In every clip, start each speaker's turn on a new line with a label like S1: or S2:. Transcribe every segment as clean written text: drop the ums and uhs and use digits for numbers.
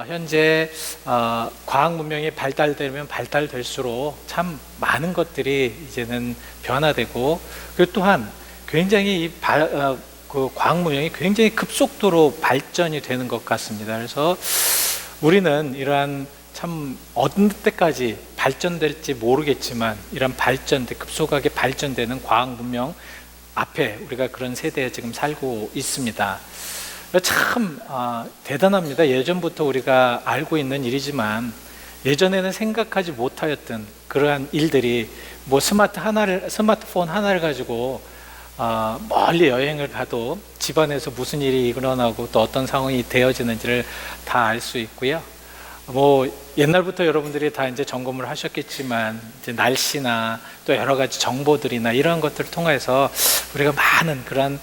S1: 현재 과학 문명이 발달되면 발달될수록 참 많은 것들이 이제는 변화되고, 그리고 또한 굉장히 그 과학 문명이 굉장히 급속도로 발전이 되는 것 같습니다. 그래서 우리는 이러한 참 어느 때까지 발전될지 모르겠지만, 이런 급속하게 발전되는 과학 문명 앞에 우리가 그런 세대에 지금 살고 있습니다. 참 대단합니다. 예전부터 우리가 알고 있는 일이지만 예전에는 생각하지 못하였던 그러한 일들이, 뭐 스마트폰 하나를 가지고 멀리 여행을 가도 집안에서 무슨 일이 일어나고 또 어떤 상황이 되어지는지를 다 알 수 있고요. 뭐 옛날부터 여러분들이 다 이제 점검을 하셨겠지만, 이제 날씨나 또 여러 가지 정보들이나 이런 것들을 통해서 우리가 많은 그런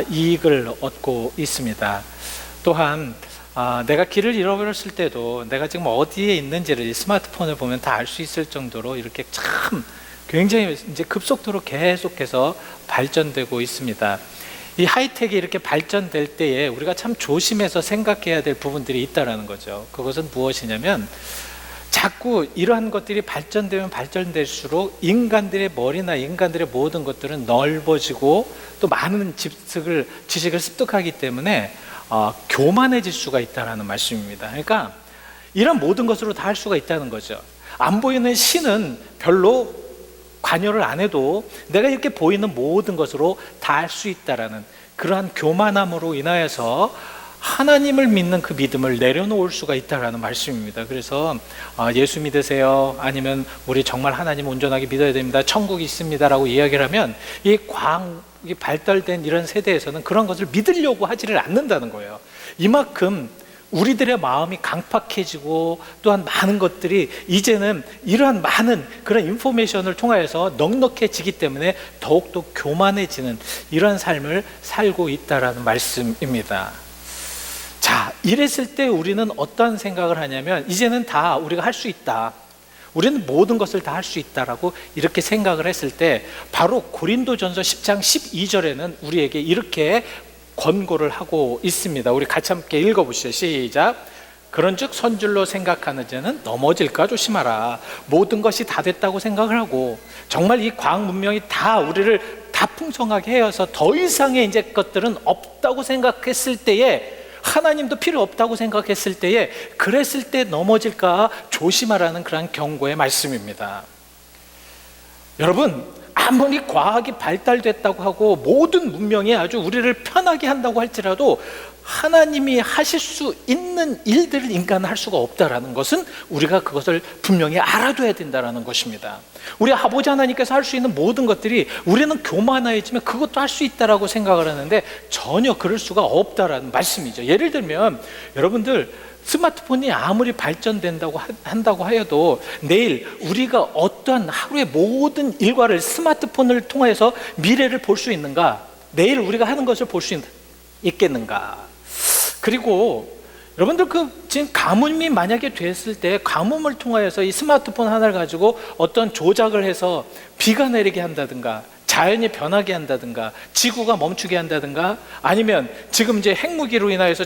S1: 이익을 얻고 있습니다. 또한 내가 길을 잃어버렸을 때도 내가 지금 어디에 있는지를 이 스마트폰을 보면 다 알 수 있을 정도로 이렇게 참 굉장히 이제 급속도로 계속해서 발전되고 있습니다. 이 하이텍이 이렇게 발전될 때에 우리가 참 조심해서 생각해야 될 부분들이 있다는 거죠. 그것은 무엇이냐면, 자꾸 이러한 것들이 발전되면 발전될수록 인간들의 머리나 인간들의 모든 것들은 넓어지고 또 많은 지식을 습득하기 때문에 교만해질 수가 있다는 말씀입니다. 그러니까 이런 모든 것으로 다 할 수가 있다는 거죠. 안 보이는 신은 별로 관여를 안 해도 내가 이렇게 보이는 모든 것으로 다 할 수 있다라는 그러한 교만함으로 인하여서 하나님을 믿는 그 믿음을 내려놓을 수가 있다라는 말씀입니다. 그래서 예수 믿으세요, 아니면 우리 정말 하나님 온전하게 믿어야 됩니다, 천국이 있습니다라고 이야기를 하면, 이 과학이 발달된 이런 세대에서는 그런 것을 믿으려고 하지를 않는다는 거예요. 이만큼 우리들의 마음이 강팍해지고, 또한 많은 것들이 이제는 이러한 많은 그런 인포메이션을 통해서 넉넉해지기 때문에 더욱더 교만해지는 이런 삶을 살고 있다라는 말씀입니다. 자, 이랬을 때 우리는 어떤 생각을 하냐면, 이제는 다 우리가 할 수 있다, 우리는 모든 것을 다 할 수 있다라고 이렇게 생각을 했을 때, 바로 고린도전서 10장 12절에는 우리에게 이렇게 권고를 하고 있습니다. 우리 같이 함께 읽어보시죠. 시작. 그런즉 선줄로 생각하는 자는 넘어질까 조심하라. 모든 것이 다 됐다고 생각을 하고, 정말 이 과학 문명이 다 우리를 다 풍성하게 해서 더 이상의 이제 것들은 없다고 생각했을 때에, 하나님도 필요 없다고 생각했을 때에, 그랬을 때 넘어질까 조심하라는 그런 경고의 말씀입니다. 여러분, 아무리 과학이 발달됐다고 하고 모든 문명이 아주 우리를 편하게 한다고 할지라도, 하나님이 하실 수 있는 일들을 인간은 할 수가 없다라는 것은 우리가 그것을 분명히 알아둬야 된다는 것입니다. 우리 아버지 하나님께서 할 수 있는 모든 것들이 우리는 교만해지면 그것도 할 수 있다라고 생각을 하는데, 전혀 그럴 수가 없다라는 말씀이죠. 예를 들면 여러분들, 스마트폰이 아무리 발전된다고 한다고 하여도 내일 우리가 어떠한 하루의 모든 일과를 스마트폰을 통해서 미래를 볼 수 있는가? 내일 우리가 하는 것을 볼 수 있겠는가? 그리고 여러분들, 지금 가뭄이 만약에 됐을 때 가뭄을 통하여서 이 스마트폰 하나를 가지고 어떤 조작을 해서 비가 내리게 한다든가, 자연이 변하게 한다든가, 지구가 멈추게 한다든가, 아니면 지금 이제 핵무기로 인하여서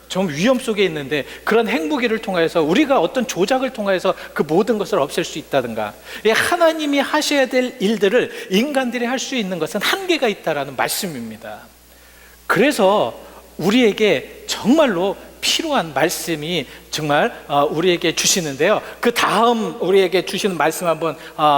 S1: 좀 위험 속에 있는데 그런 핵무기를 통해서 우리가 어떤 조작을 통해서 그 모든 것을 없앨 수 있다든가, 하나님이 하셔야 될 일들을 인간들이 할 수 있는 것은 한계가 있다라는 말씀입니다. 그래서 우리에게 정말로 필요한 말씀이 정말 우리에게 주시는데요. 그 다음 우리에게 주시는 말씀 한번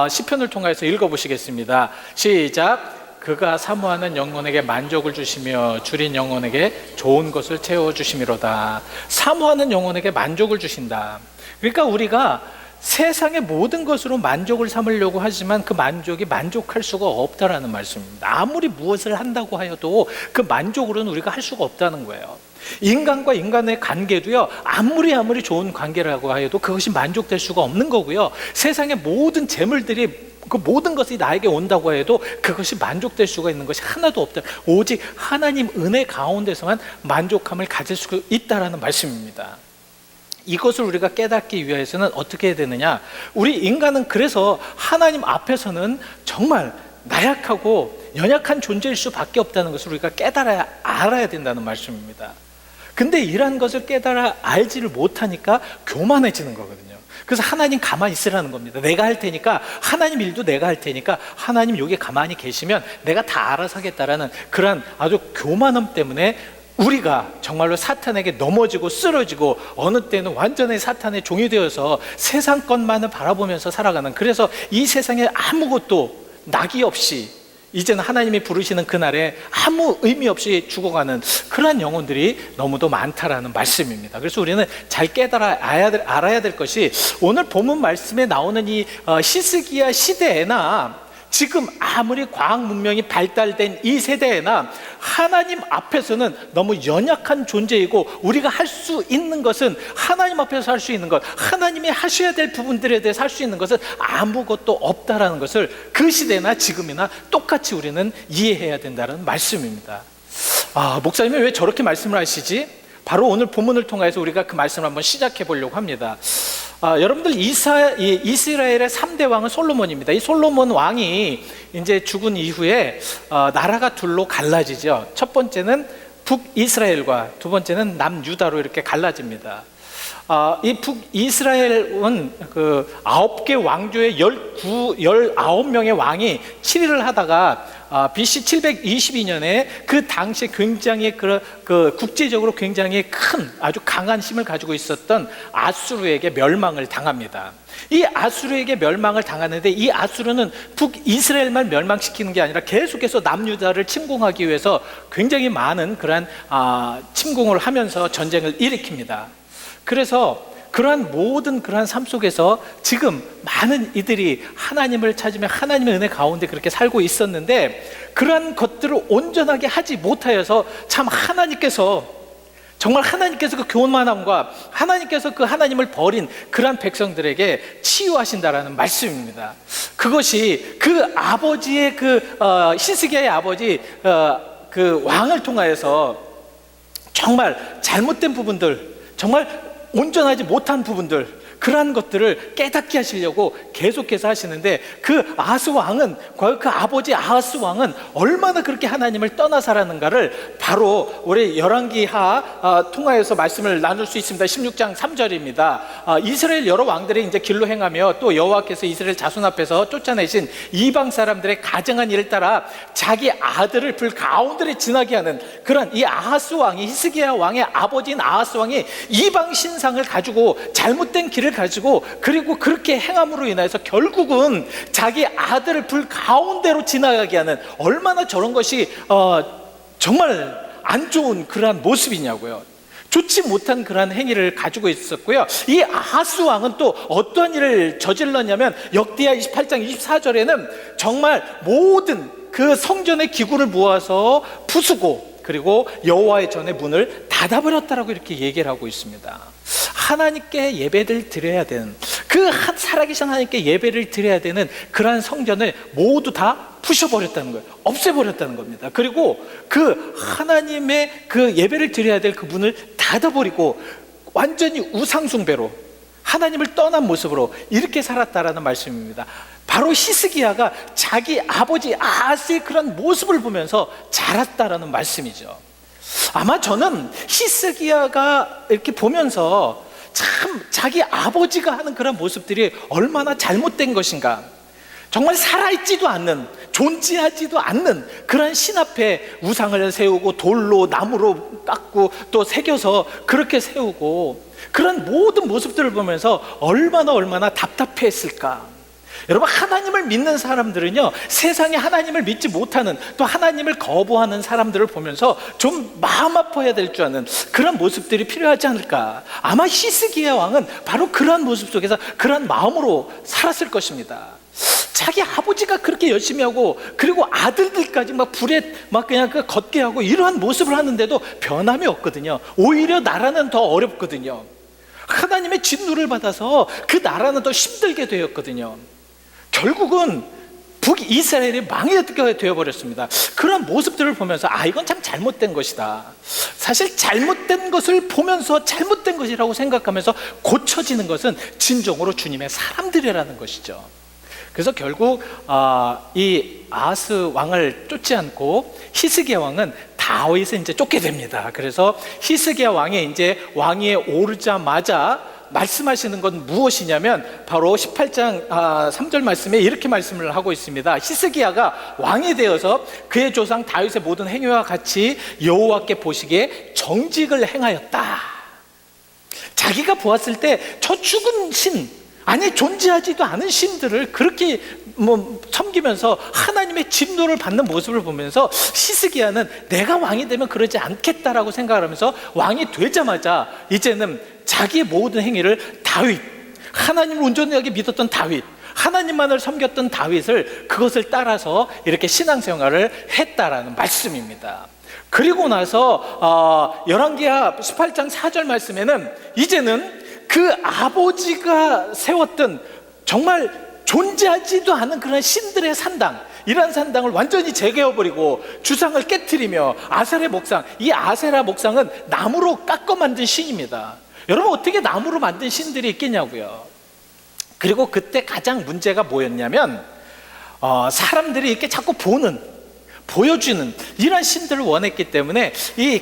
S1: 시편을 통해서 읽어보시겠습니다. 시작. 그가 사모하는 영혼에게 만족을 주시며 줄인 영혼에게 좋은 것을 채워주심이로다. 사모하는 영혼에게 만족을 주신다. 그러니까 우리가 세상의 모든 것으로 만족을 삼으려고 하지만 그 만족이 만족할 수가 없다라는 말씀입니다. 아무리 무엇을 한다고 하여도 그 만족으로는 우리가 할 수가 없다는 거예요. 인간과 인간의 관계도요, 아무리 좋은 관계라고 해도 그것이 만족될 수가 없는 거고요. 세상의 모든 재물들이, 그 모든 것이 나에게 온다고 해도 그것이 만족될 수가 있는 것이 하나도 없다. 오직 하나님 은혜 가운데서만 만족함을 가질 수 있다라는 말씀입니다. 이것을 우리가 깨닫기 위해서는 어떻게 해야 되느냐? 우리 인간은 그래서 하나님 앞에서는 정말 나약하고 연약한 존재일 수밖에 없다는 것을 우리가 알아야 된다는 말씀입니다. 근데 이러한 것을 깨달아 알지를 못하니까 교만해지는 거거든요. 그래서 하나님 가만히 있으라는 겁니다. 내가 할 테니까, 하나님 일도 내가 할 테니까 하나님 여기 가만히 계시면 내가 다 알아서 하겠다라는 그런 아주 교만함 때문에 우리가 정말로 사탄에게 넘어지고 쓰러지고 어느 때는 완전히 사탄의 종이 되어서 세상 것만을 바라보면서 살아가는, 그래서 이 세상에 아무것도 낙이 없이 이제는 하나님이 부르시는 그날에 아무 의미 없이 죽어가는 그러한 영혼들이 너무도 많다라는 말씀입니다. 그래서 우리는 잘 깨달아 알아야 될 것이, 오늘 본문 말씀에 나오는 이 히스기야 시대에나 지금 아무리 과학 문명이 발달된 이 세대에나 하나님 앞에서는 너무 연약한 존재이고, 우리가 할 수 있는 것은 하나님 앞에서 할 수 있는 것, 하나님이 하셔야 될 부분들에 대해서 할 수 있는 것은 아무것도 없다라는 것을 그 시대나 지금이나 똑같이 우리는 이해해야 된다는 말씀입니다. 목사님이 왜 저렇게 말씀을 하시지? 바로 오늘 본문을 통해서 우리가 그 말씀을 한번 시작해 보려고 합니다. 여러분들 이스라엘의 3대 왕은 솔로몬입니다. 이 솔로몬 왕이 이제 죽은 이후에 나라가 둘로 갈라지죠. 첫 번째는 북이스라엘과 두 번째는 남유다로 이렇게 갈라집니다. 이 북이스라엘은 그 9개 왕조의 19명의 왕이 7위를 하다가 BC 722년에 그 당시에 굉장히 그 국제적으로 굉장히 큰 아주 강한 힘을 가지고 있었던 아수르에게 멸망을 당합니다. 이 아수르에게 멸망을 당하는데, 이 아수르는 북이스라엘만 멸망시키는 게 아니라 계속해서 남유다를 침공하기 위해서 굉장히 많은 그러한 침공을 하면서 전쟁을 일으킵니다. 그래서 그러한 모든 그러한 삶 속에서 지금 많은 이들이 하나님을 찾으며 하나님의 은혜 가운데 그렇게 살고 있었는데, 그러한 것들을 온전하게 하지 못하여서 참 정말 하나님께서 그 교만함과 하나님께서 그 하나님을 버린 그러한 백성들에게 치유하신다라는 말씀입니다. 그것이 그 아버지의 히스기야의 아버지 그 왕을 통하여서 정말 잘못된 부분들, 정말 온전하지 못한 부분들, 그러한 것들을 깨닫게 하시려고 계속해서 하시는데, 그 아하스 왕은, 그 아버지 아하스 왕은 얼마나 그렇게 하나님을 떠나 살았는가를 바로 우리 열왕기하 통하여서 말씀을 나눌 수 있습니다. 16장 3절입니다. 이스라엘 여러 왕들이 이제 길로 행하며 또 여호와께서 이스라엘 자손 앞에서 쫓아내신 이방 사람들의 가증한 일을 따라 자기 아들을 불 가운데를 지나게 하는 그런 이 아하스 왕이, 히스기야 왕의 아버지인 아하스 왕이 이방 신상을 가지고 잘못된 길을 가지고, 그리고 그렇게 행함으로 인해서 결국은 자기 아들을 불 가운데로 지나가게 하는, 얼마나 저런 것이 정말 안 좋은 그러한 모습이냐고요. 좋지 못한 그러한 행위를 가지고 있었고요. 이 아하스 왕은 또 어떠한 일을 저질렀냐면, 역대하 28장 24절에는 정말 모든 그 성전의 기구를 모아서 부수고, 그리고 여호와의 전의 문을 닫아버렸다라고 이렇게 얘기를 하고 있습니다. 하나님께 예배를 드려야 되는, 그 살아계신 하나님께 예배를 드려야 되는 그러한 성전을 모두 다 부셔버렸다는 거예요. 없애버렸다는 겁니다. 그리고 그 하나님의 그 예배를 드려야 될 그 문을 닫아버리고 완전히 우상숭배로, 하나님을 떠난 모습으로 이렇게 살았다라는 말씀입니다. 바로 히스기야가 자기 아버지 아하스의 그런 모습을 보면서 자랐다라는 말씀이죠. 아마 저는 히스기야가 이렇게 보면서 참 자기 아버지가 하는 그런 모습들이 얼마나 잘못된 것인가, 정말 살아있지도 않는, 존재하지도 않는 그런 신 앞에 우상을 세우고 돌로 나무로 깎고 또 새겨서 그렇게 세우고, 그런 모든 모습들을 보면서 얼마나 답답했을까. 여러분, 하나님을 믿는 사람들은요, 세상에 하나님을 믿지 못하는, 또 하나님을 거부하는 사람들을 보면서 좀 마음 아파야 될 줄 아는 그런 모습들이 필요하지 않을까. 아마 히스기야 왕은 바로 그러한 모습 속에서 그러한 마음으로 살았을 것입니다. 자기 아버지가 그렇게 열심히 하고, 그리고 아들들까지 막 불에 막 그냥 걷게 하고 이러한 모습을 하는데도 변함이 없거든요. 오히려 나라는 더 어렵거든요. 하나님의 진노를 받아서 그 나라는 더 힘들게 되었거든요. 결국은 북이스라엘이 망하게 되어버렸습니다. 그런 모습들을 보면서 이건 참 잘못된 것이다. 사실 잘못된 것을 보면서 잘못된 것이라고 생각하면서 고쳐지는 것은 진정으로 주님의 사람들이라는 것이죠. 그래서 결국 이 아하스 왕을 쫓지 않고 히스기야 왕은 다윗을 이제 쫓게 됩니다. 그래서 히스기야 왕이 이제 왕위에 오르자마자 말씀하시는 건 무엇이냐면 바로 18장 3절 말씀에 이렇게 말씀을 하고 있습니다. 히스기야가 왕이 되어서 그의 조상 다윗의 모든 행위와 같이 여호와께 보시기에 정직을 행하였다. 자기가 보았을 때 저 죽은 신, 아니 존재하지도 않은 신들을 그렇게 섬기면서 하나님의 진노를 받는 모습을 보면서 히스기야는 내가 왕이 되면 그러지 않겠다라고 생각을 하면서 왕이 되자마자 이제는 자기의 모든 행위를 다윗, 하나님을 온전하게 믿었던 다윗, 하나님만을 섬겼던 다윗을 그것을 따라서 이렇게 신앙생활을 했다라는 말씀입니다. 그리고 나서 열왕기하 18장 4절 말씀에는 이제는 그 아버지가 세웠던 정말 존재하지도 않은 그런 신들의 산당, 이러한 산당을 완전히 제거해버리고 주상을 깨트리며 아세라 목상, 이 아세라 목상은 나무로 깎아 만든 신입니다. 여러분, 어떻게 나무로 만든 신들이 있겠냐고요. 그리고 그때 가장 문제가 뭐였냐면 사람들이 이렇게 자꾸 보여주는 이런 신들을 원했기 때문에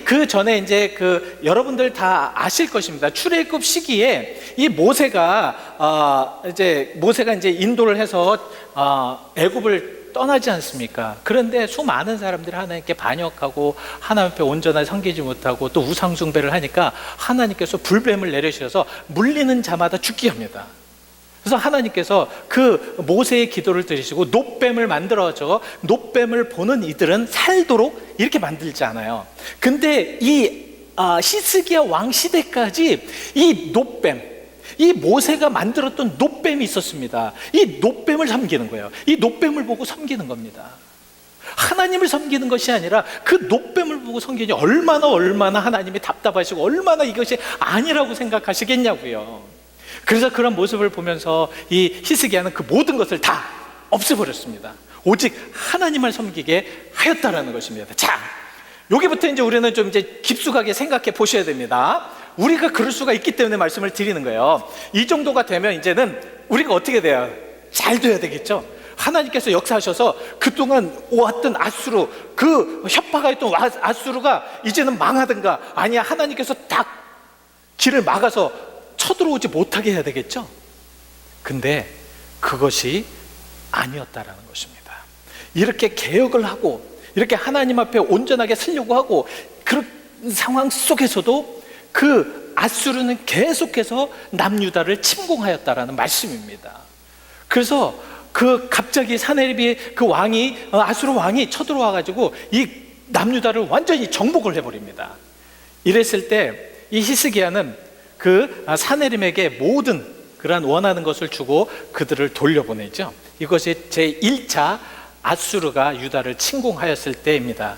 S1: 그 전에 이제 여러분들 다 아실 것입니다. 출애굽 시기에 이 모세가 이제 인도를 해서 애굽을 떠나지 않습니까? 그런데 수많은 사람들이 하나님께 반역하고 하나님 앞에 온전하게 섬기지 못하고 또 우상 숭배를 하니까 하나님께서 불뱀을 내리셔서 물리는 자마다 죽게 합니다. 그래서 하나님께서 그 모세의 기도를 들으시고 놋뱀을 만들어서 놋뱀을 보는 이들은 살도록 이렇게 만들지 않아요. 근데 이 히스기야 왕 시대까지 이 놋뱀, 이 모세가 만들었던 놋뱀이 있었습니다. 이 놋뱀을 섬기는 거예요. 이 놋뱀을 보고 섬기는 겁니다. 하나님을 섬기는 것이 아니라 그 놋뱀을 보고 섬기니 얼마나 하나님이 답답하시고 얼마나 이것이 아니라고 생각하시겠냐고요. 그래서 그런 모습을 보면서 이 히스기야는 그 모든 것을 다 없애버렸습니다. 오직 하나님을 섬기게 하였다라는 것입니다. 자, 여기부터 이제 우리는 좀 이제 깊숙하게 생각해 보셔야 됩니다. 우리가 그럴 수가 있기 때문에 말씀을 드리는 거예요. 이 정도가 되면 이제는 우리가 어떻게 돼요? 잘 돼야 되겠죠? 하나님께서 역사하셔서 그동안 왔던 아수르, 그 협박하였던 아수르가 이제는 망하든가, 아니야 하나님께서 딱 길을 막아서 쳐들어오지 못하게 해야 되겠죠? 근데 그것이 아니었다라는 것입니다. 이렇게 개혁을 하고 이렇게 하나님 앞에 온전하게 서려고 하고 그런 상황 속에서도 그 아수르는 계속해서 남유다를 침공하였다라는 말씀입니다. 그래서 갑자기 사네립이 그 왕이 아수르 왕이 쳐들어와 가지고 이 남유다를 완전히 정복을 해버립니다. 이랬을 때 이 히스기야는 그 사네림에게 모든 그러한 원하는 것을 주고 그들을 돌려보내죠. 이것이 제1차 아수르가 유다를 침공하였을 때입니다.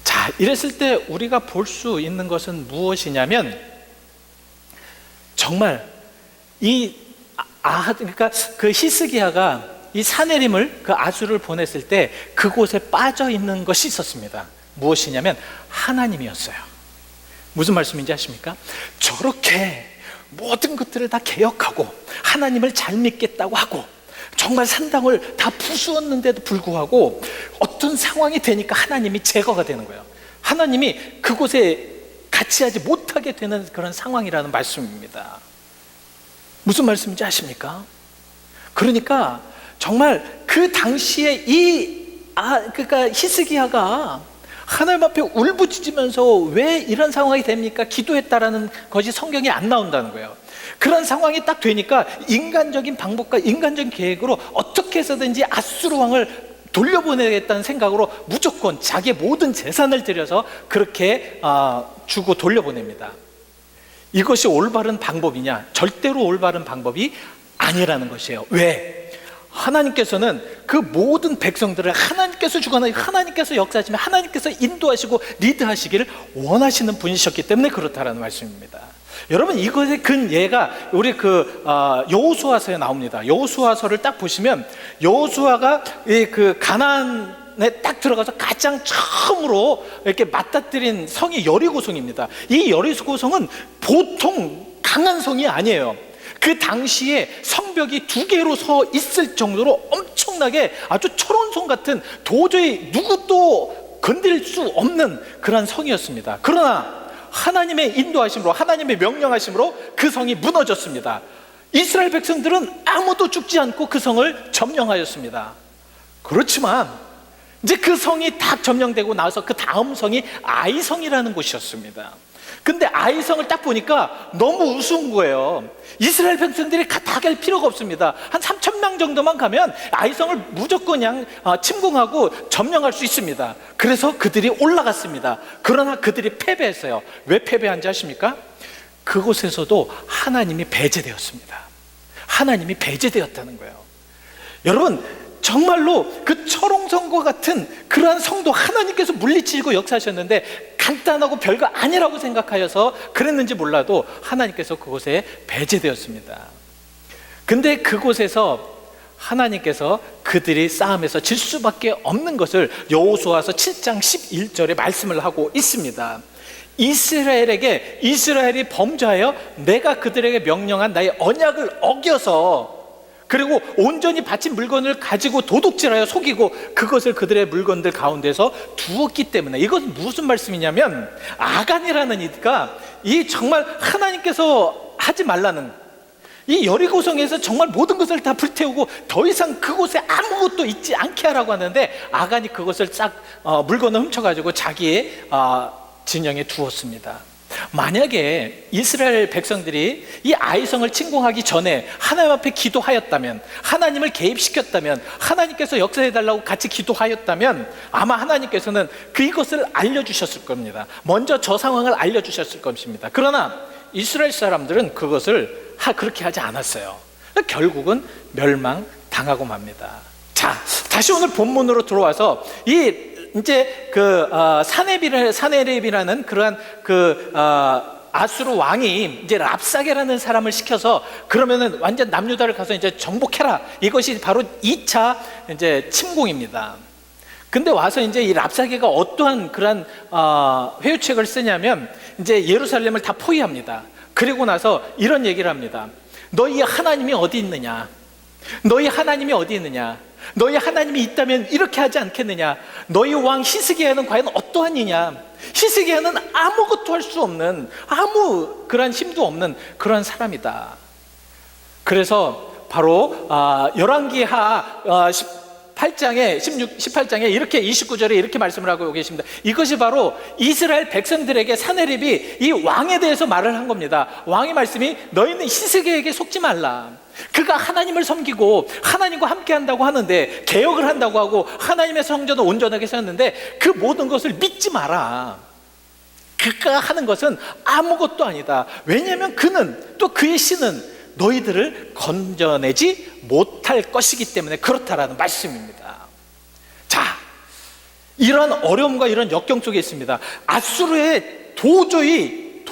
S1: 자, 이랬을 때 우리가 볼 수 있는 것은 무엇이냐면 정말 그러니까 그 히스기야가 이 사네림을 그 아수르를 보냈을 때 그곳에 빠져 있는 것이 있었습니다. 무엇이냐면 하나님이었어요. 무슨 말씀인지 아십니까? 저렇게 모든 것들을 다 개혁하고 하나님을 잘 믿겠다고 하고 정말 산당을 다 부수었는데도 불구하고 어떤 상황이 되니까 하나님이 제거가 되는 거예요. 하나님이 그곳에 같이 하지 못하게 되는 그런 상황이라는 말씀입니다. 무슨 말씀인지 아십니까? 그러니까 정말 그 당시에 그러니까 히스기야가 하나님 앞에 울부짖으면서 왜 이런 상황이 됩니까? 기도했다라는 것이 성경에 안 나온다는 거예요. 그런 상황이 딱 되니까 인간적인 방법과 인간적인 계획으로 어떻게 해서든지 아수르 왕을 돌려보내겠다는 생각으로 무조건 자기의 모든 재산을 들여서 그렇게 주고 돌려보냅니다. 이것이 올바른 방법이냐? 절대로 올바른 방법이 아니라는 것이에요. 왜? 하나님께서는 그 모든 백성들을 하나님께서 주관하시고 하나님께서 역사하시며 하나님께서 인도하시고 리드하시기를 원하시는 분이셨기 때문에 그렇다라는 말씀입니다. 여러분, 이것의 근예가 우리 여호수아서에 나옵니다. 여호수아서를 딱 보시면 여호수아가 그 가나안에 딱 들어가서 가장 처음으로 이렇게 맞닥뜨린 성이 여리고성입니다. 이 여리고성은 보통 강한 성이 아니에요. 그 당시에 성벽이 2개로 서 있을 정도로 엄청나게 아주 철원성 같은, 도저히 누구도 건드릴 수 없는 그런 성이었습니다. 그러나 하나님의 인도하심으로, 하나님의 명령하심으로 그 성이 무너졌습니다. 이스라엘 백성들은 아무도 죽지 않고 그 성을 점령하였습니다. 그렇지만 이제 그 성이 딱 점령되고 나서 그 다음 성이 아이성이라는 곳이었습니다. 근데 아이성을 딱 보니까 너무 우스운 거예요. 이스라엘 백성들이 다 갈 필요가 없습니다. 한 3,000명 정도만 가면 아이성을 무조건 그냥 침공하고 점령할 수 있습니다. 그래서 그들이 올라갔습니다. 그러나 그들이 패배했어요. 왜 패배한지 아십니까? 그곳에서도 하나님이 배제되었습니다. 하나님이 배제되었다는 거예요. 여러분, 정말로 그 철옹성과 같은 그러한 성도 하나님께서 물리치고 역사하셨는데 간단하고 별거 아니라고 생각하여서 그랬는지 몰라도 하나님께서 그곳에 배제되었습니다. 근데 그곳에서 하나님께서 그들이 싸움에서 질 수밖에 없는 것을 여호수아서 7장 11절에 말씀을 하고 있습니다. 이스라엘이 범죄하여 내가 그들에게 명령한 나의 언약을 어겨서, 그리고 온전히 바친 물건을 가지고 도둑질하여 속이고 그것을 그들의 물건들 가운데서 두었기 때문에, 이것은 무슨 말씀이냐면 아간이라는 이가 이 정말 하나님께서 하지 말라는 이 여리고성에서 정말 모든 것을 다 불태우고 더 이상 그곳에 아무것도 있지 않게 하라고 하는데, 아간이 그것을 싹 물건을 훔쳐가지고 자기의 진영에 두었습니다. 만약에 이스라엘 백성들이 이 아이성을 침공하기 전에 하나님 앞에 기도하였다면, 하나님을 개입시켰다면, 하나님께서 역사해달라고 같이 기도하였다면 아마 하나님께서는 그것을 알려주셨을 겁니다. 먼저 저 상황을 알려주셨을 것입니다. 그러나 이스라엘 사람들은 그것을 그렇게 하지 않았어요. 결국은 멸망당하고 맙니다. 자, 다시 오늘 본문으로 들어와서 이제 사네립이라는 그러한 아수르 왕이 이제 랍사게라는 사람을 시켜서 그러면은 완전 남유다를 가서 이제 정복해라. 이것이 바로 2차 이제 침공입니다. 근데 와서 이제 이 랍사게가 어떠한 그런 회유책을 쓰냐면 이제 예루살렘을 다 포위합니다. 그리고 나서 이런 얘기를 합니다. 너희 하나님이 어디 있느냐? 너희 하나님이 어디 있느냐? 너희 하나님이 있다면 이렇게 하지 않겠느냐? 너희 왕 히스기야는 과연 어떠한 이냐? 히스기야는 아무것도 할 수 없는, 아무 그런 힘도 없는 그런 사람이다. 그래서 바로 열왕기하 18장에 이렇게 29절에 이렇게 말씀을 하고 계십니다. 이것이 바로 이스라엘 백성들에게 사네립이 이 왕에 대해서 말을 한 겁니다. 왕의 말씀이 너희는 히스기야에게 속지 말라. 그가 하나님을 섬기고 하나님과 함께 한다고 하는데, 개혁을 한다고 하고 하나님의 성전을 온전하게 세웠는데 그 모든 것을 믿지 마라. 그가 하는 것은 아무것도 아니다. 왜냐하면 그는, 또 그의 신은 너희들을 건져내지 못할 것이기 때문에 그렇다라는 말씀입니다. 자, 이런 어려움과 이런 역경 속에 있습니다. 아수르에 도저히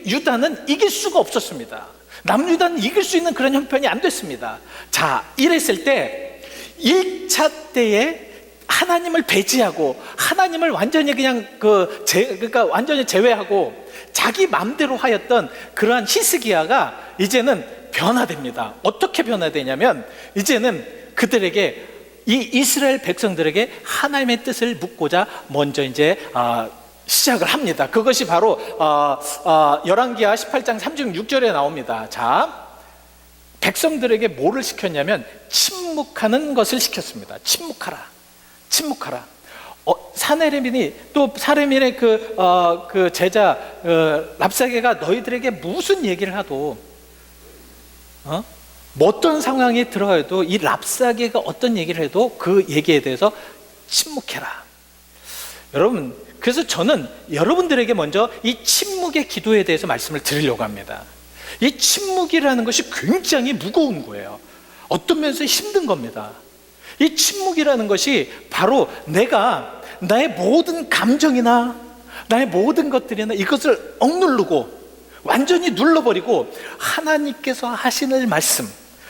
S1: 유다는 이길 수가 없었습니다. 남유다는 이길 수 있는 그런 형편이 안 됐습니다. 자, 이랬을 때 1차 때에 하나님을 배제하고 하나님을 완전히 그냥 그러니까 완전히 제외하고 자기 마음대로 하였던 그러한 히스기야가 이제는 변화됩니다. 어떻게 변화되냐면 이제는 그들에게, 이 이스라엘 백성들에게 하나님의 뜻을 묻고자 먼저 이제 시작을 합니다. 그것이 바로 열왕기하 18장 36절에 나옵니다. 자, 백성들에게 뭐를 시켰냐면 침묵하는 것을 시켰습니다. 침묵하라. 사네립이 또 사레민의 그 제자 랍사게가 너희들에게 무슨 얘기를 하도 어떤 상황에 들어가도 이 랍사게가 어떤 얘기를 해도 그 얘기에 대해서 침묵해라. 여러분, 그래서 저는 여러분들에게 먼저 이 침묵의 기도에 대해서 말씀을 드리려고 합니다. 이 침묵이라는 것이 굉장히 무거운 거예요. 어떤 면에서 힘든 겁니다. 이 침묵이라는 것이 바로 내가 나의 모든 감정이나 나의 모든 것들이나 이것을 억누르고 완전히 눌러버리고 하나님께서 하시는 말씀,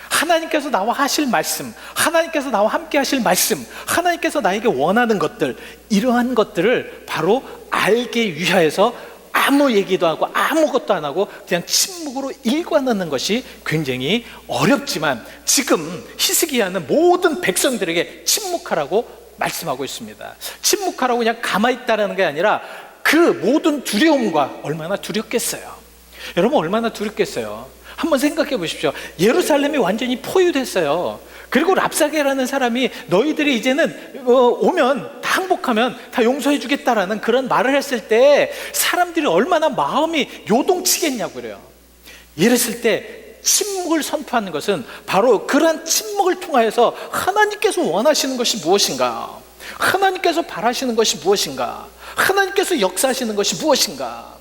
S1: 하나님께서 나와 하실 말씀, 하나님께서 나와 함께 하실 말씀, 하나님께서 나에게 원하는 것들, 이러한 것들을 바로 알기 위하여서 아무 얘기도 하고 아무것도 안 하고 그냥 침묵으로 일관하는 것이 굉장히 어렵지만, 지금 히스기야는 모든 백성들에게 침묵하라고 말씀하고 있습니다. 침묵하라고 그냥 가만히 있다라는 게 아니라 그 모든 두려움과, 얼마나 두렵겠어요. 여러분 얼마나 두렵겠어요. 한번 생각해 보십시오. 예루살렘이 완전히 포위됐어요. 그리고 랍사게라는 사람이 너희들이 이제는 오면 다 항복하면 다 용서해 주겠다라는 그런 말을 했을 때 사람들이 얼마나 마음이 요동치겠냐고 그래요. 이랬을 때 침묵을 선포하는 것은 바로 그러한 침묵을 통하여서 하나님께서 원하시는 것이 무엇인가, 하나님께서 바라시는 것이 무엇인가, 하나님께서 역사하시는 것이 무엇인가.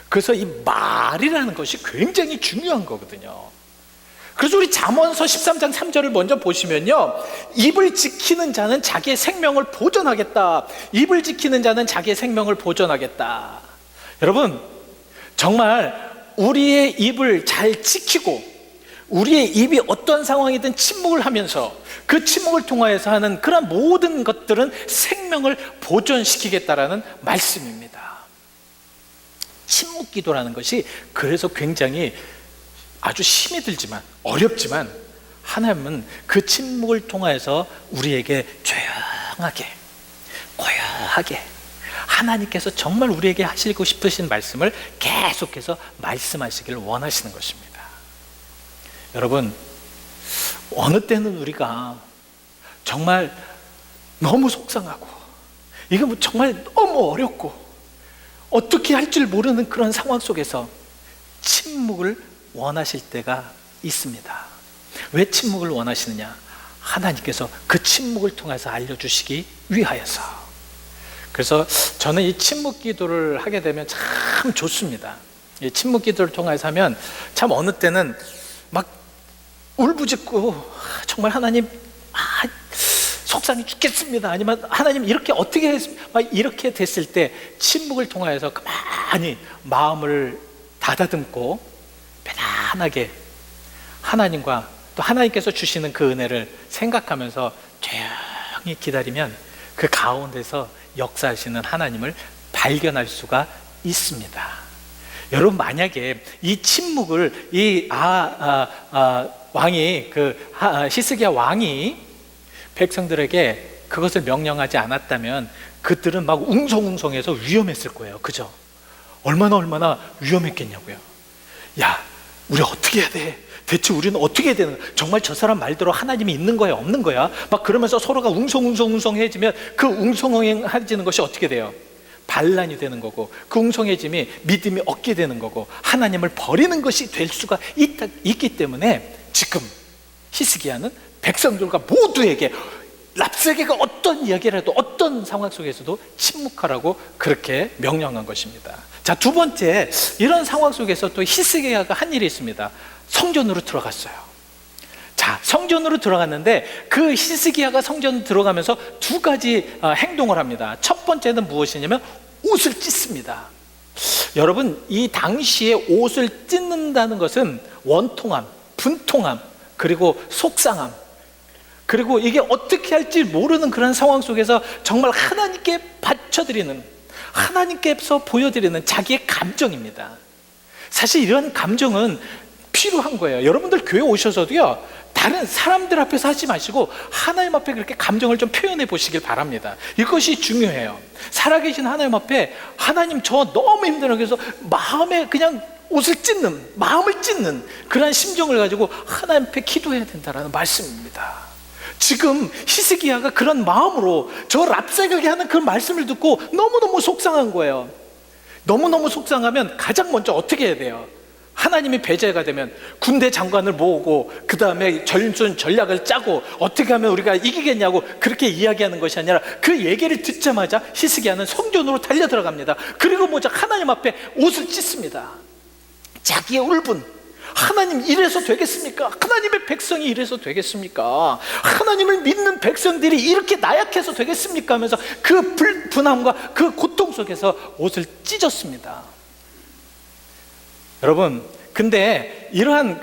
S1: 그래서 이 말이라는 것이 굉장히 중요한 거거든요. 그래서 우리 잠언서 13장 3절을 먼저 보시면요, 입을 지키는 자는 자기의 생명을 보존하겠다. 입을 지키는 자는 자기의 생명을 보존하겠다. 여러분 정말 우리의 입을 잘 지키고 우리의 입이 어떤 상황이든 침묵을 하면서 그 침묵을 통하여서 하는 그런 모든 것들은 생명을 보존시키겠다라는 말씀입니다. 침묵 기도라는 것이 그래서 굉장히 아주 힘이 들지만 어렵지만 하나님은 그 침묵을 통하여서 우리에게 조용하게 고요하게 하나님께서 정말 우리에게 하시고 싶으신 말씀을 계속해서 말씀하시기를 원하시는 것입니다. 여러분 어느 때는 우리가 정말 너무 속상하고 이거 정말 너무 어렵고 어떻게 할 줄 모르는 그런 상황 속에서 침묵을 원하실 때가 있습니다. 왜 침묵을 원하시느냐? 하나님께서 그 침묵을 통해서 알려주시기 위하여서. 그래서 저는 이 침묵 기도를 하게 되면 참 좋습니다. 이 침묵 기도를 통해서 하면 참 어느 때는 막 울부짖고 정말 하나님 속상해 죽겠습니다. 아니면 하나님 이렇게 어떻게 막 이렇게 됐을 때 침묵을 통하여서 가만히 마음을 가다듬고 편안하게 하나님과 또 하나님께서 주시는 그 은혜를 생각하면서 조용히 기다리면 그 가운데서 역사하시는 하나님을 발견할 수가 있습니다. 여러분 만약에 이 침묵을 왕이 히스기야 왕이 백성들에게 그것을 명령하지 않았다면 그들은 막 웅성웅성해서 위험했을 거예요. 그죠? 얼마나 위험했겠냐고요. 야, 우리 어떻게 해야 돼? 대체 우리는 어떻게 해야 되는 거야? 정말 저 사람 말대로 하나님이 있는 거야 없는 거야? 막 그러면서 서로가 웅성해지면 그 웅성해지는 것이 어떻게 돼요? 반란이 되는 거고 그 웅성해짐이 믿음이 없게 되는 거고 하나님을 버리는 것이 될 수가 있기 때문에 지금 히스기야는 백성들과 모두에게 랍사게가 어떤 이야기를 해도 어떤 상황 속에서도 침묵하라고 그렇게 명령한 것입니다. 자, 두 번째, 이런 상황 속에서 또 히스기야가 한 일이 있습니다. 성전으로 들어갔어요. 자, 성전으로 들어갔는데 그 히스기야가 성전 들어가면서 두 가지 행동을 합니다. 첫 번째는 무엇이냐면 옷을 찢습니다. 여러분 이 당시에 옷을 찢는다는 것은 원통함, 분통함, 그리고 속상함, 그리고 이게 어떻게 할지 모르는 그런 상황 속에서 정말 하나님께 바쳐드리는, 하나님께서 보여드리는 자기의 감정입니다. 사실 이런 감정은 필요한 거예요. 여러분들 교회 오셔서도요, 다른 사람들 앞에서 하지 마시고 하나님 앞에 그렇게 감정을 좀 표현해 보시길 바랍니다. 이것이 중요해요. 살아계신 하나님 앞에 하나님 저 너무 힘들어요. 그래서 마음에 그냥 옷을 찢는, 마음을 찢는 그런 심정을 가지고 하나님 앞에 기도해야 된다는 말씀입니다. 지금 히스기야가 그런 마음으로 저 랍사게가 하는 그 말씀을 듣고 너무너무 속상한 거예요. 너무너무 속상하면 가장 먼저 어떻게 해야 돼요? 하나님이 배제가 되면 군대 장관을 모으고 그 다음에 전략을 짜고 어떻게 하면 우리가 이기겠냐고 그렇게 이야기하는 것이 아니라 그 얘기를 듣자마자 히스기야는 성전으로 달려 들어갑니다. 그리고 먼저 하나님 앞에 옷을 찢습니다. 자기의 울분, 하나님 이래서 되겠습니까? 하나님의 백성이 이래서 되겠습니까? 하나님을 믿는 백성들이 이렇게 나약해서 되겠습니까? 하면서 그 분함과 그 고통 속에서 옷을 찢었습니다. 여러분, 근데 이러한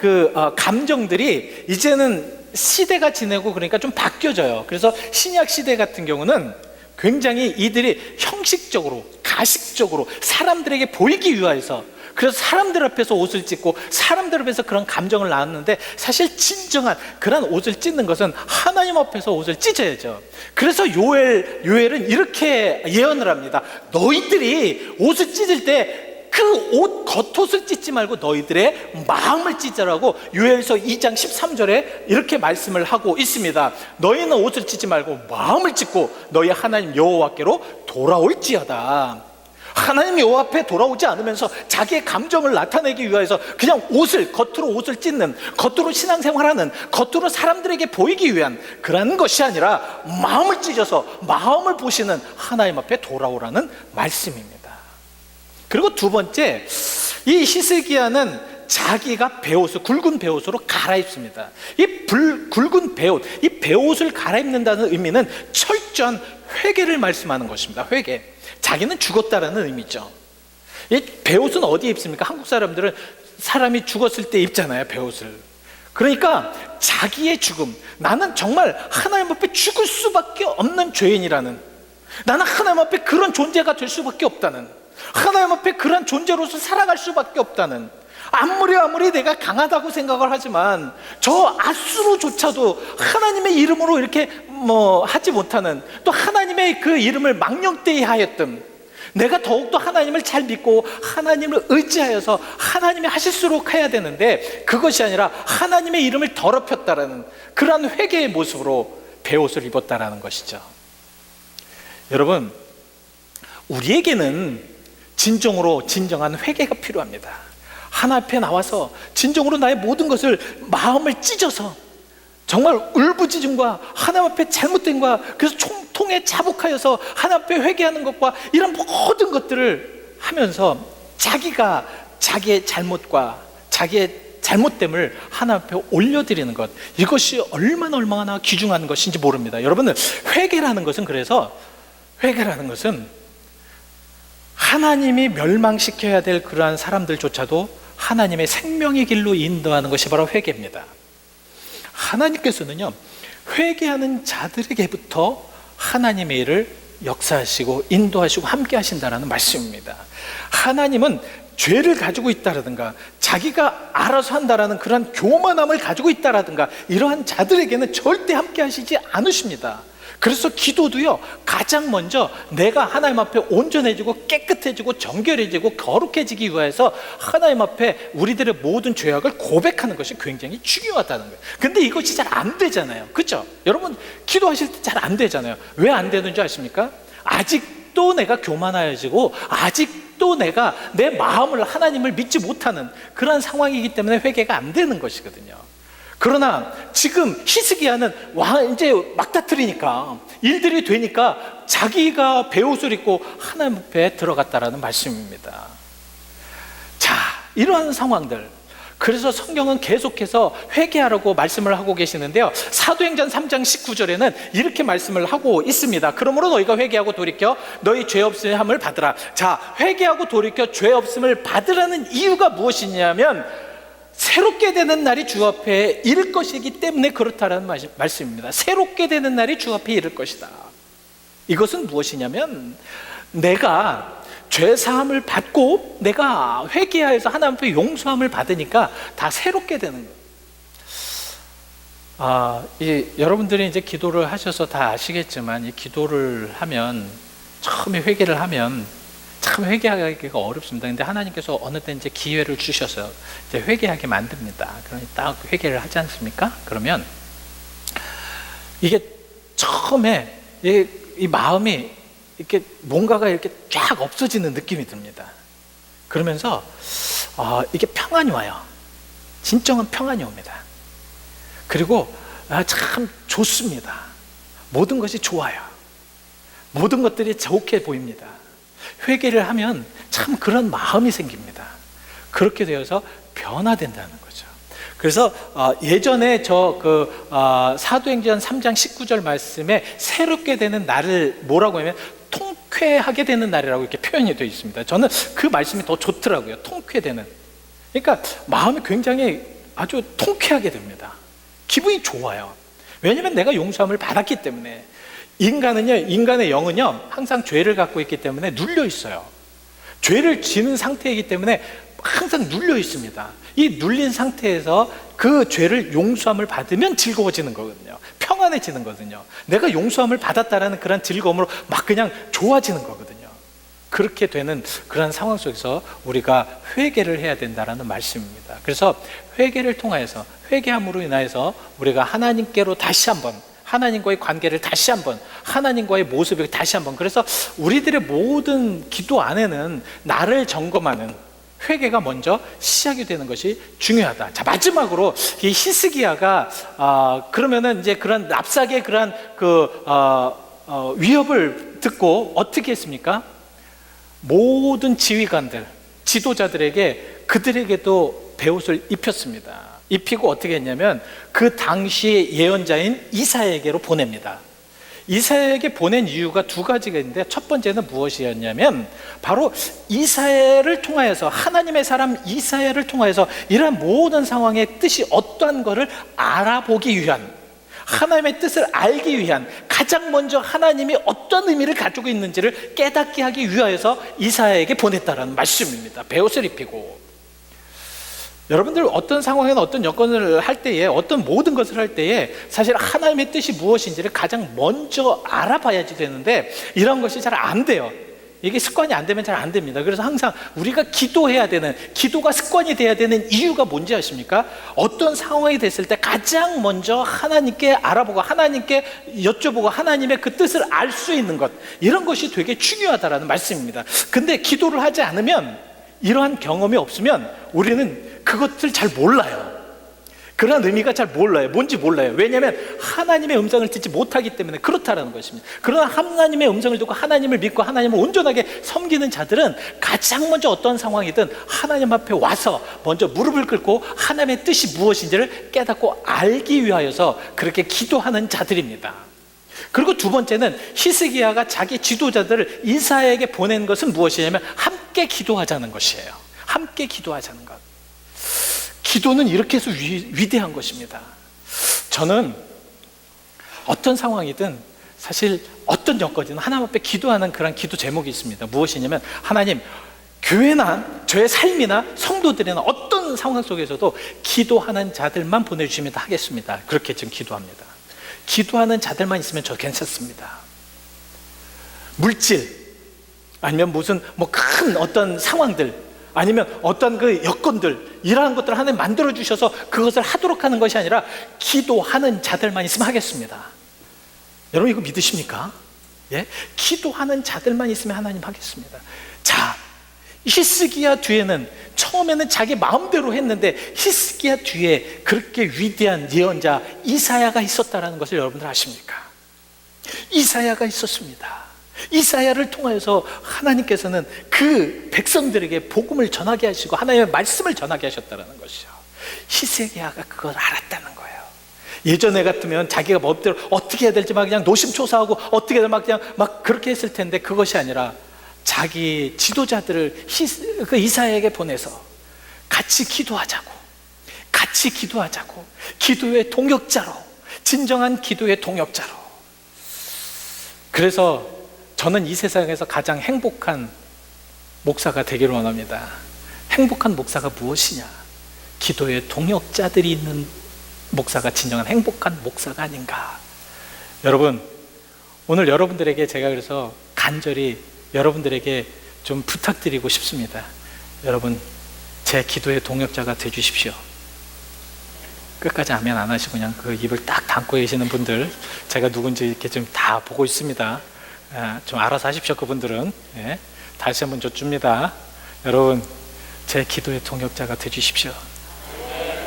S1: 감정들이 이제는 시대가 지내고 그러니까 좀 바뀌어져요. 그래서 신약 시대 같은 경우는 굉장히 이들이 형식적으로, 가식적으로 사람들에게 보이기 위하여서, 그래서 사람들 앞에서 옷을 찢고 사람들 앞에서 그런 감정을 나눴는데, 사실 진정한 그런 옷을 찢는 것은 하나님 앞에서 옷을 찢어야죠. 그래서 요엘은 이렇게 예언을 합니다. 너희들이 옷을 찢을 때 그 옷 겉옷을 찢지 말고 너희들의 마음을 찢으라고 요엘서 2장 13절에 이렇게 말씀을 하고 있습니다. 너희는 옷을 찢지 말고 마음을 찢고 너희 하나님 여호와께로 돌아올지어다. 하나님 여호와 앞에 돌아오지 않으면서 자기의 감정을 나타내기 위해서 그냥 겉으로 옷을 찢는, 겉으로 신앙생활하는, 겉으로 사람들에게 보이기 위한 그런 것이 아니라 마음을 찢어서 마음을 보시는 하나님 앞에 돌아오라는 말씀입니다. 그리고 두 번째, 이 히스기야는 자기가 베옷을, 굵은 베옷으로 갈아입습니다. 이 굵은 베옷, 이 베옷을 갈아입는다는 의미는 철저한 회개를 말씀하는 것입니다. 회개. 자기는 죽었다라는 의미죠. 이 베옷은 어디에 입습니까? 한국 사람들은 사람이 죽었을 때 입잖아요, 베옷을. 그러니까 자기의 죽음, 나는 정말 하나님 앞에 죽을 수밖에 없는 죄인이라는, 나는 하나님 앞에 그런 존재가 될 수밖에 없다는, 하나님 앞에 그런 존재로서 살아갈 수밖에 없다는, 아무리 내가 강하다고 생각을 하지만 저 아수르조차도 하나님의 이름으로 이렇게 하지 못하는, 또 하나님의 그 이름을 망령되이 하였던, 내가 더욱더 하나님을 잘 믿고 하나님을 의지하여서 하나님이 하실수록 해야 되는데 그것이 아니라 하나님의 이름을 더럽혔다라는 그러한 회개의 모습으로 베옷을 입었다라는 것이죠. 여러분, 우리에게는 진정한 회개가 필요합니다. 하나님 앞에 나와서 진정으로 나의 모든 것을, 마음을 찢어서 정말 울부짖음과 하나님 앞에 잘못된과, 그래서 총통에 자복하여서 하나님 앞에 회개하는 것과 이런 모든 것들을 하면서 자기의 잘못과 자기의 잘못됨을 하나님 앞에 올려드리는 것, 이것이 얼마나 귀중한 것인지 모릅니다. 여러분은 회개라는 것은 하나님이 멸망시켜야 될 그러한 사람들조차도 하나님의 생명의 길로 인도하는 것이 바로 회개입니다. 하나님께서는요, 회개하는 자들에게부터 하나님의 일을 역사하시고 인도하시고 함께 하신다는 말씀입니다. 하나님은 죄를 가지고 있다라든가 자기가 알아서 한다라는 그런 교만함을 가지고 있다라든가 이러한 자들에게는 절대 함께 하시지 않으십니다. 그래서 기도도요, 가장 먼저 내가 하나님 앞에 온전해지고 깨끗해지고 정결해지고 거룩해지기 위해서 하나님 앞에 우리들의 모든 죄악을 고백하는 것이 굉장히 중요하다는 거예요. 근데 이것이 잘 안 되잖아요, 그렇죠? 여러분, 기도하실 때 잘 안 되잖아요. 왜 안 되는지 아십니까? 아직도 내가 교만해지고 아직도 내가 내 마음을, 하나님을 믿지 못하는 그런 상황이기 때문에 회개가 안 되는 것이거든요. 그러나 지금 히스기야는 이제 막다트리니까, 일들이 되니까 자기가 베옷을 입고 하나님 앞에 들어갔다라는 말씀입니다. 자, 이러한 상황들, 그래서 성경은 계속해서 회개하라고 말씀을 하고 계시는데요, 사도행전 3장 19절에는 이렇게 말씀을 하고 있습니다. 그러므로 너희가 회개하고 돌이켜 너희 죄 없음을 받으라. 자, 회개하고 돌이켜 죄 없음을 받으라는 이유가 무엇이냐면 새롭게 되는 날이 주 앞에 이를 것이기 때문에 그렇다라는 말씀입니다. 새롭게 되는 날이 주 앞에 이를 것이다. 이것은 무엇이냐면 내가 죄 사함을 받고 내가 회개하여서 하나님 앞에 용서함을 받으니까 다 새롭게 되는 거예요. 여러분들이 이제 기도를 하셔서 다 아시겠지만, 이 기도를 하면, 처음에 회개를 하면 참 회개하기가 어렵습니다. 근데 하나님께서 어느 때 이제 기회를 주셔서 이제 회개하게 만듭니다. 그러니 딱 회개를 하지 않습니까? 그러면 이게 처음에 이 마음이 이렇게 뭔가가 이렇게 쫙 없어지는 느낌이 듭니다. 그러면서 이게 평안이 와요. 진정한 평안이 옵니다. 그리고 참 좋습니다. 모든 것이 좋아요. 모든 것들이 좋게 보입니다. 회개를 하면 참 그런 마음이 생깁니다. 그렇게 되어서 변화된다는 거죠. 그래서 예전에 사도행전 3장 19절 말씀에 새롭게 되는 날을 뭐라고 하면 통쾌하게 되는 날이라고 이렇게 표현이 되어 있습니다. 저는 그 말씀이 더 좋더라고요. 통쾌되는. 그러니까 마음이 굉장히 아주 통쾌하게 됩니다. 기분이 좋아요. 왜냐하면 내가 용서함을 받았기 때문에. 인간의 영은요, 항상 죄를 갖고 있기 때문에 눌려 있어요. 죄를 지는 상태이기 때문에 항상 눌려 있습니다. 이 눌린 상태에서 그 죄를 용서함을 받으면 즐거워지는 거거든요. 평안해지는 거거든요. 내가 용서함을 받았다라는 그런 즐거움으로 막 그냥 좋아지는 거거든요. 그렇게 되는 그런 상황 속에서 우리가 회개를 해야 된다라는 말씀입니다. 그래서 회개를 통하여서, 회개함으로 인하여서 우리가 하나님께로 다시 한번, 하나님과의 관계를 다시 한번, 하나님과의 모습을 다시 한번, 그래서 우리들의 모든 기도 안에는 나를 점검하는 회개가 먼저 시작이 되는 것이 중요하다. 자, 마지막으로 이 히스기야가 그러면은 이제 그런 랍삭의 그런 위협을 듣고 어떻게 했습니까? 모든 지휘관들, 지도자들에게 그들에게도 베옷을 입혔습니다. 입히고 어떻게 했냐면 그 당시 예언자인 이사야에게로 보냅니다. 이사야에게 보낸 이유가 두 가지가 있는데, 첫 번째는 무엇이었냐면 바로 이사야를 통하여서, 하나님의 사람 이사야를 통하여서 이러한 모든 상황의 뜻이 어떠한 것을 알아보기 위한, 하나님의 뜻을 알기 위한, 가장 먼저 하나님이 어떤 의미를 가지고 있는지를 깨닫게 하기 위하여서 이사야에게 보냈다라는 말씀입니다. 베옷을 입히고. 여러분들 어떤 상황에나 어떤 여건을 할 때에, 어떤 모든 것을 할 때에 사실 하나님의 뜻이 무엇인지를 가장 먼저 알아봐야지 되는데, 이런 것이 잘 안 돼요. 이게 습관이 안 되면 잘 안 됩니다. 그래서 항상 우리가 기도해야 되는, 기도가 습관이 돼야 되는 이유가 뭔지 아십니까? 어떤 상황이 됐을 때 가장 먼저 하나님께 알아보고 하나님께 여쭤보고 하나님의 그 뜻을 알 수 있는 것, 이런 것이 되게 중요하다라는 말씀입니다. 근데 기도를 하지 않으면, 이러한 경험이 없으면 우리는 그것을 잘 몰라요. 그런 의미가 잘 몰라요. 뭔지 몰라요. 왜냐하면 하나님의 음성을 듣지 못하기 때문에 그렇다라는 것입니다. 그러나 하나님의 음성을 듣고 하나님을 믿고 하나님을 온전하게 섬기는 자들은 가장 먼저 어떤 상황이든 하나님 앞에 와서 먼저 무릎을 꿇고 하나님의 뜻이 무엇인지를 깨닫고 알기 위하여서 그렇게 기도하는 자들입니다. 그리고 두 번째는 히스기야가 자기 지도자들을 이사야에게 보낸 것은 무엇이냐면 함께 기도하자는 것이에요. 함께 기도하자는 것. 기도는 이렇게 해서 위대한 것입니다. 저는 어떤 상황이든 사실 어떤 여건이든 하나님 앞에 기도하는 그런 기도 제목이 있습니다. 무엇이냐면, 하나님, 교회나 저의 삶이나 성도들이나 어떤 상황 속에서도 기도하는 자들만 보내주시면 하겠습니다. 그렇게 지금 기도합니다. 기도하는 자들만 있으면 저 괜찮습니다. 물질, 아니면 무슨 큰 어떤 상황들, 아니면 어떤 그 여건들, 이러한 것들을 하나님 만들어 주셔서 그것을 하도록 하는 것이 아니라 기도하는 자들만 있으면 하겠습니다. 여러분 이거 믿으십니까? 예? 기도하는 자들만 있으면 하나님 하겠습니다. 자, 히스기야 뒤에는, 처음에는 자기 마음대로 했는데 히스기야 뒤에 그렇게 위대한 예언자 이사야가 있었다는 것을 여러분들 아십니까? 이사야가 있었습니다. 이사야를 통하여서 하나님께서는 그 백성들에게 복음을 전하게 하시고 하나님의 말씀을 전하게 하셨다는 것이죠. 히스기야가 그걸 알았다는 거예요. 예전에 같으면 자기가 멋대로 어떻게 해야 될지 막 그냥 노심초사하고 어떻게 해야 막 그냥 막 그렇게 했을 텐데, 그것이 아니라 자기 지도자들을 그 이사야에게 보내서 같이 기도하자고, 같이 기도하자고, 기도의 동역자로, 진정한 기도의 동역자로. 그래서 저는 이 세상에서 가장 행복한 목사가 되기를 원합니다. 행복한 목사가 무엇이냐? 기도의 동역자들이 있는 목사가 진정한 행복한 목사가 아닌가. 여러분, 오늘 여러분들에게 제가 그래서 간절히 여러분들에게 좀 부탁드리고 싶습니다. 여러분, 제 기도의 동역자가 되주십시오. 끝까지 아멘 안 하시고 그냥 그 입을 딱 닫고 계시는 분들, 제가 누군지 이렇게 좀 다 보고 있습니다. 좀 알아서 하십시오. 그분들은. 예. 다시 한번 줍니다. 여러분, 제 기도의 동역자가 되주십시오.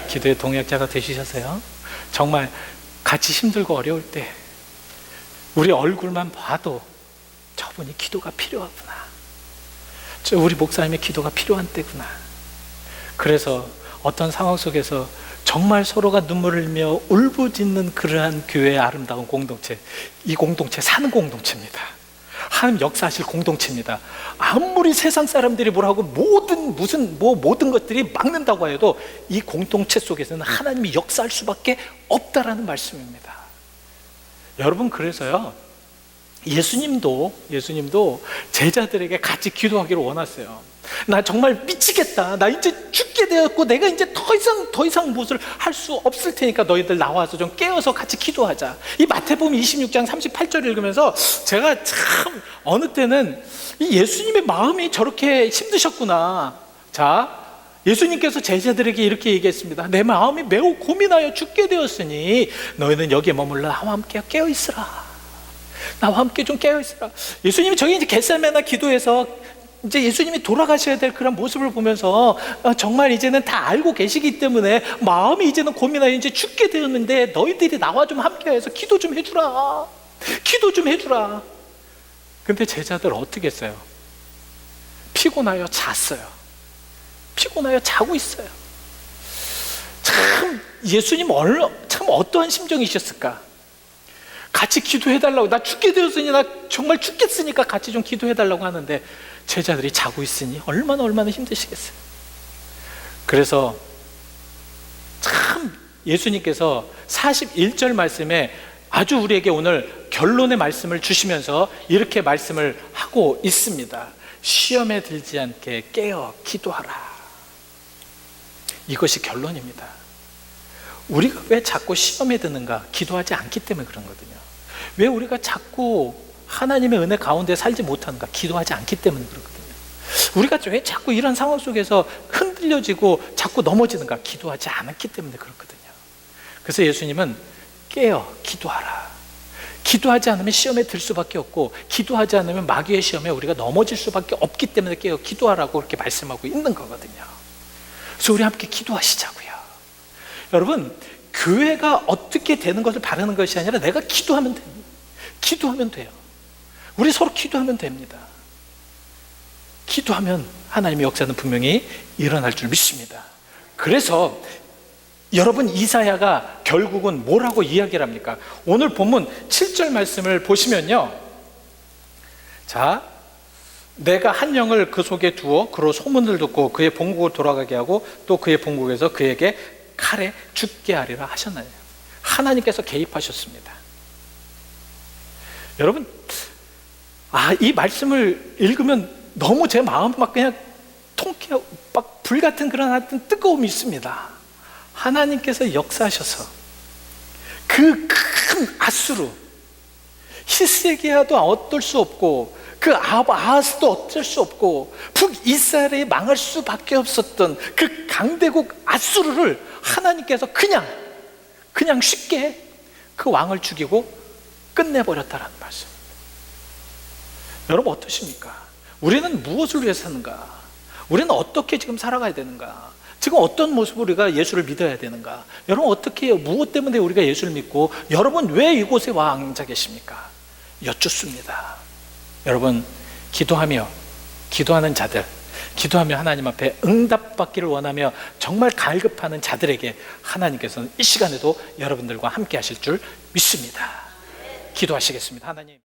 S1: 기도의 동역자가 되주셔서요, 정말 같이 힘들고 어려울 때 우리 얼굴만 봐도 저분이 기도가 필요하구나, 우리 목사님의 기도가 필요한 때구나. 그래서 어떤 상황 속에서 정말 서로가 눈물을 흘며 울부짖는 그러한 교회의 아름다운 공동체, 이 공동체 사는 공동체입니다. 하나님 역사하실 공동체입니다. 아무리 세상 사람들이 뭐라고 모든 것들이 막는다고 해도 이 공동체 속에서는 하나님이 역사할 수밖에 없다라는 말씀입니다. 여러분, 그래서요, 예수님도 제자들에게 같이 기도하기를 원하세요. 나 정말 미치겠다. 나 이제 죽게 되었고 내가 이제 더 이상 무엇을 할 수 없을 테니까 너희들 나와서 좀 깨어서 같이 기도하자. 이 마태복음 26장 38절 읽으면서 제가 참 어느 때는 이 예수님의 마음이 저렇게 힘드셨구나. 자, 예수님께서 제자들에게 이렇게 얘기했습니다. 내 마음이 매우 고민하여 죽게 되었으니 너희는 여기에 머물러 나와 함께 깨어 있으라. 나와 함께 좀 깨어 있으라. 예수님이 저기 이제 겟세마네 기도에서 이제 예수님이 돌아가셔야 될 그런 모습을 보면서 정말 이제는 다 알고 계시기 때문에 마음이 이제는 고민하여 이제 죽게 되었는데 너희들이 나와 좀 함께해서 기도 좀 해주라. 기도 좀 해주라. 근데 제자들 어떻게 했어요? 피곤하여 잤어요. 피곤하여 자고 있어요. 참 예수님 참 어떠한 심정이셨을까? 같이 기도해달라고, 나 죽게 되었으니 나 정말 죽겠으니까 같이 좀 기도해달라고 하는데 제자들이 자고 있으니 얼마나 힘드시겠어요. 그래서 참 예수님께서 41절 말씀에 아주 우리에게 오늘 결론의 말씀을 주시면서 이렇게 말씀을 하고 있습니다. 시험에 들지 않게 깨어 기도하라. 이것이 결론입니다. 우리가 왜 자꾸 시험에 드는가? 기도하지 않기 때문에 그런 거거든요. 왜 우리가 자꾸 하나님의 은혜 가운데 살지 못하는가? 기도하지 않기 때문에 그렇거든요. 우리가 왜 자꾸 이런 상황 속에서 흔들려지고 자꾸 넘어지는가? 기도하지 않았기 때문에 그렇거든요. 그래서 예수님은 깨어 기도하라. 기도하지 않으면 시험에 들 수밖에 없고, 기도하지 않으면 마귀의 시험에 우리가 넘어질 수밖에 없기 때문에 깨어 기도하라고 그렇게 말씀하고 있는 거거든요. 그래서 우리 함께 기도하시자고요. 여러분, 교회가 어떻게 되는 것을 바라는 것이 아니라 내가 기도하면 됩니다. 기도하면 돼요. 우리 서로 기도하면 됩니다. 기도하면 하나님의 역사는 분명히 일어날 줄 믿습니다. 그래서 여러분, 이사야가 결국은 뭐라고 이야기를 합니까? 오늘 본문 7절 말씀을 보시면요, 자, 내가 한 영을 그 속에 두어 그로 소문을 듣고 그의 본국으로 돌아가게 하고 또 그의 본국에서 그에게 칼에 죽게 하리라 하셨나요? 하나님께서 개입하셨습니다. 여러분, 이 말씀을 읽으면 너무 제 마음 막 그냥 통쾌하고 막 불같은 그런 하여튼 뜨거움이 있습니다. 하나님께서 역사하셔서 그 큰 아수르, 히스기야도 어떨 수 없고 그 아하스도 어쩔 수 없고 북이스라엘이 망할 수밖에 없었던 그 강대국 아수르를 하나님께서 그냥 쉽게 그 왕을 죽이고 끝내버렸다라는 말씀입니다. 여러분, 어떠십니까? 우리는 무엇을 위해 사는가? 우리는 어떻게 지금 살아가야 되는가? 지금 어떤 모습으로 우리가 예수를 믿어야 되는가? 여러분, 어떻게 해요? 무엇 때문에 우리가 예수를 믿고, 여러분 왜 이곳에 와 앉아 계십니까? 여쭙습니다. 여러분, 기도하는 자들, 기도하며 하나님 앞에 응답받기를 원하며 정말 갈급하는 자들에게 하나님께서는 이 시간에도 여러분들과 함께 하실 줄 믿습니다. 기도하시겠습니다. 하나님.